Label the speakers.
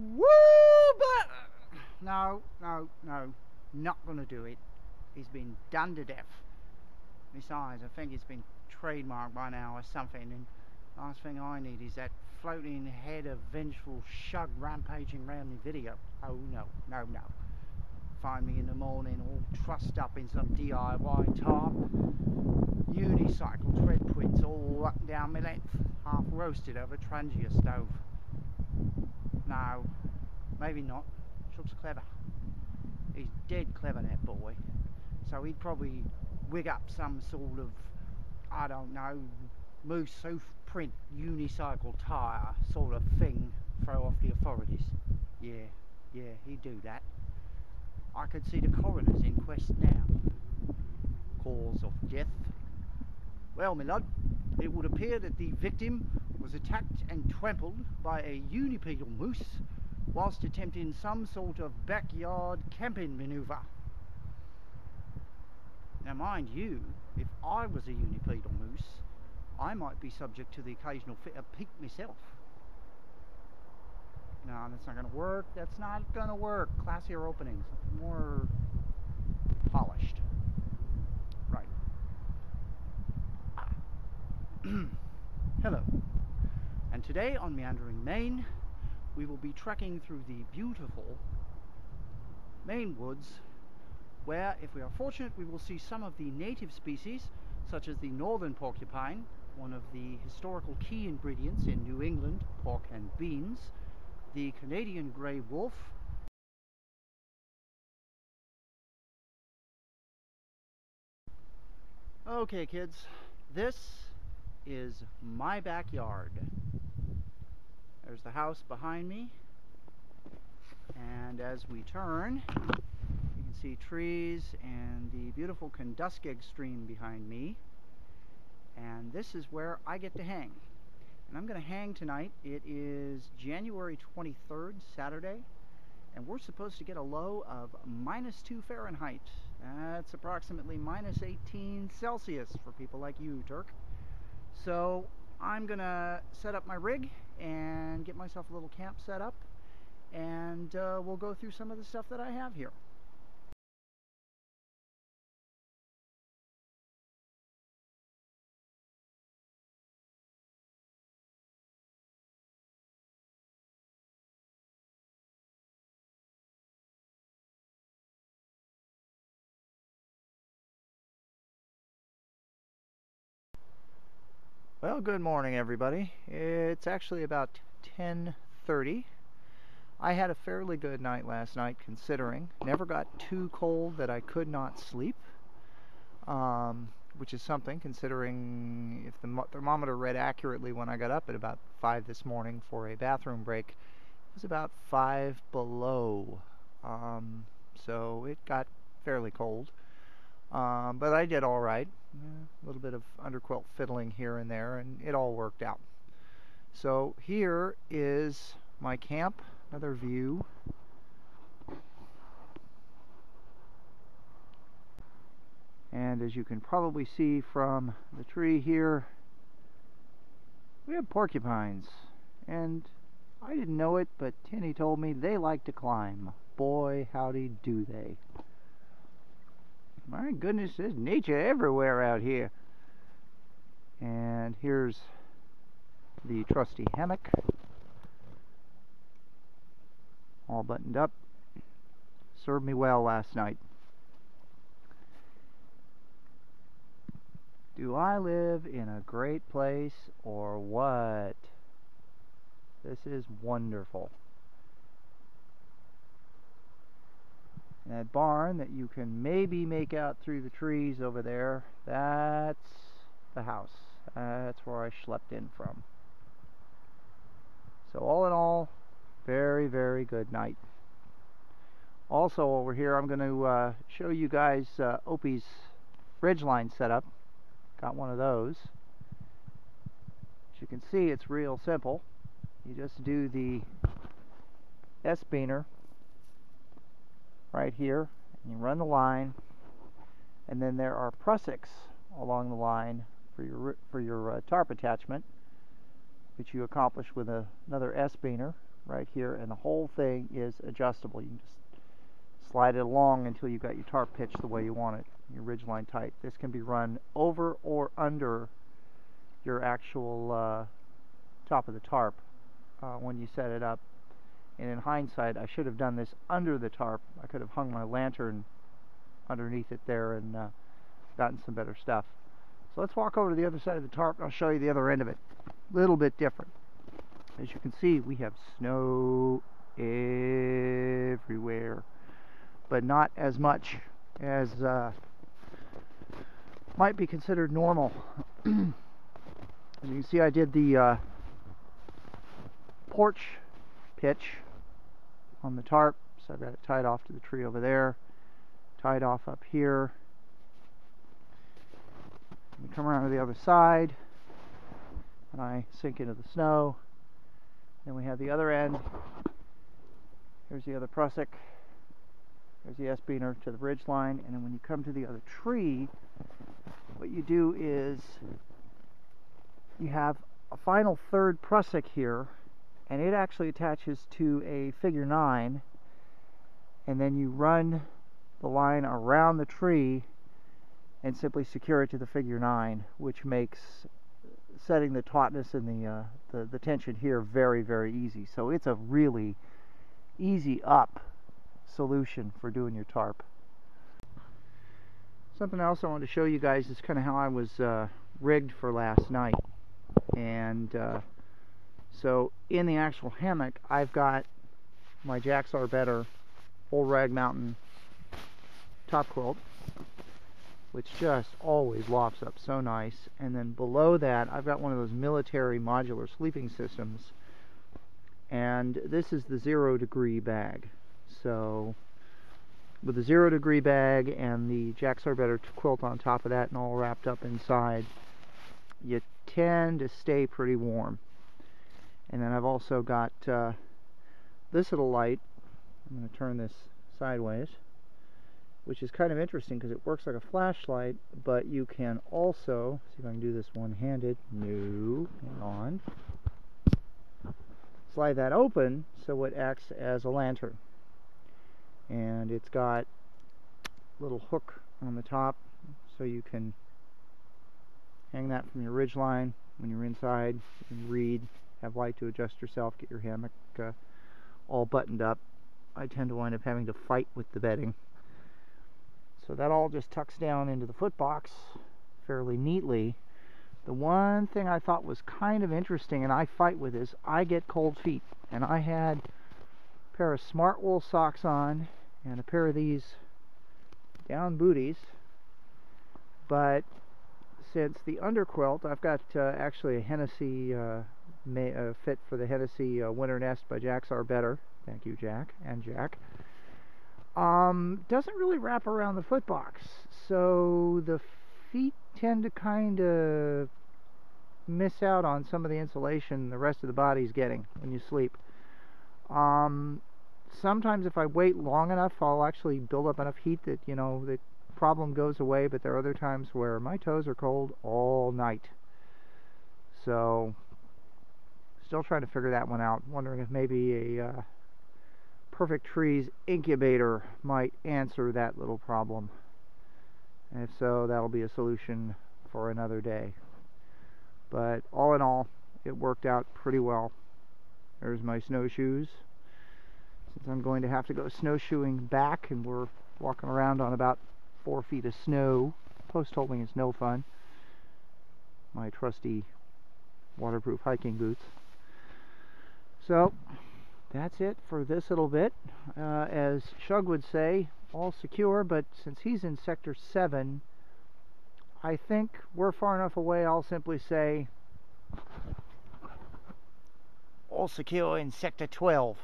Speaker 1: Woo! But no, not gonna do it. He's been done to death. Besides, I think it's been trademarked by now or something, and last thing I need is that floating head of vengeful shug rampaging around the video. Oh no. Find me in the morning all trussed up in some DIY tarp, unicycle tread prints all up and down my length, half roasted over a Trangia stove. No, maybe not. Looks clever. He's dead clever, that boy. So he'd probably wig up some sort of, I don't know, moose hoof print unicycle tyre sort of thing, throw off the authorities. Yeah, he'd do that. I could see the coroner's inquest now. Cause of death. Well, my lord, it would appear that the victim was attacked and trampled by a unipedal moose whilst attempting some sort of backyard camping manoeuvre. Now mind you, if I was a unipedal moose, I might be subject to the occasional fit of pique myself. No, that's not going to work. That's not going to work. Classier openings. More polished. Right. Hello. And today on Meandering Maine, we will be trekking through the beautiful Maine woods, where, if we are fortunate, we will see some of the native species, such as the northern porcupine, one of the historical key ingredients in New England pork and beans, the Canadian grey wolf, okay kids, this is my backyard. There's the house behind me, and as we turn, you can see trees and the beautiful Kentuskeg stream behind me, and this is where I get to hang. And I'm going to hang tonight. It is January 23rd, Saturday, and we're supposed to get a low of -2 Fahrenheit. That's approximately -18 Celsius for people like you, Turk. So I'm going to set up my rig and get myself a little camp set up, and we'll go through some of the stuff that I have here. Well, good morning everybody. It's actually about 10:30. I had a fairly good night last night, considering. Never got too cold that I could not sleep, which is something, considering if the thermometer read accurately when I got up at about 5 this morning for a bathroom break, it was about 5 below. So it got fairly cold. But I did all right. A little bit of underquilt fiddling here and there, and it all worked out. So here is my camp, another view. And as you can probably see from the tree here, we have porcupines. And I didn't know it, but Tinny told me they like to climb. Boy, howdy do they. My goodness, there's nature everywhere out here. And here's the trusty hammock, all buttoned up. Served me well last night. Do I live in a great place or what? This is wonderful. That barn that you can maybe make out through the trees over there, that's the house. That's where I schlepped in from. So all in all, very, very good night. Also over here, I'm going to show you guys Opie's ridgeline setup. Got one of those. As you can see, it's real simple. You just do the S-beaner right here, and you run the line, and then there are prussiks along the line for your tarp attachment, which you accomplish with another S-beaner, right here, and the whole thing is adjustable. You can just slide it along until you've got your tarp pitched the way you want it, your ridgeline tight. This can be run over or under your actual top of the tarp when you set it up. And in hindsight, I should have done this under the tarp. I could have hung my lantern underneath it there and gotten some better stuff. So let's walk over to the other side of the tarp and I'll show you the other end of it. A little bit different. As you can see, we have snow everywhere, but not as much as might be considered normal. As you can see, I did the porch pitch on the tarp, so I've got it tied off to the tree over there, tied off up here. We come around to the other side and I sink into the snow. Then we have the other end. Here's the other prusik. There's the S-beaner to the ridge line, and then when you come to the other tree, what you do is you have a final third prusik here, and it actually attaches to a figure 9, and then you run the line around the tree and simply secure it to the figure 9, which makes setting the tautness and the tension here very, very easy. So it's a really easy up solution for doing your tarp. Something else I wanted to show you guys is kind of how I was rigged for last night. And so in the actual hammock, I've got my Jack's Are Better Old Rag Mountain top quilt, which just always lofts up so nice. And then below that, I've got one of those military modular sleeping systems, and this is the 0 degree bag. So with the 0 degree bag and the Jack's Are Better quilt on top of that and all wrapped up inside, you tend to stay pretty warm. And then I've also got this little light. I'm going to turn this sideways, which is kind of interesting because it works like a flashlight, but you can also, see if I can do this one-handed, no, hang on, slide that open so it acts as a lantern. And it's got a little hook on the top so you can hang that from your ridge line when you're inside and read, have light to adjust yourself, get your hammock all buttoned up. I tend to wind up having to fight with the bedding. So that all just tucks down into the foot box fairly neatly. The one thing I thought was kind of interesting, and I fight with, is I get cold feet. And I had a pair of smart wool socks on and a pair of these down booties. But since the underquilt, I've got actually a Hennessy fit for the Hennessy Winter Nest by Jack's Are Better. Thank you, Jack and Jack. Doesn't really wrap around the foot box, so the feet tend to kind of miss out on some of the insulation the rest of the body's getting when you sleep. Sometimes if I wait long enough, I'll actually build up enough heat that, you know, the problem goes away, but there are other times where my toes are cold all night. So, still trying to figure that one out. Wondering if maybe a Perfect Trees incubator might answer that little problem. And if so, that'll be a solution for another day. But all in all, it worked out pretty well. There's my snowshoes. Since I'm going to have to go snowshoeing back, and we're walking around on about 4 feet of snow, post holding is no fun. My trusty waterproof hiking boots. So that's it for this little bit. As Shug would say, all secure, but since he's in Sector 7, I think we're far enough away, I'll simply say all secure in Sector 12.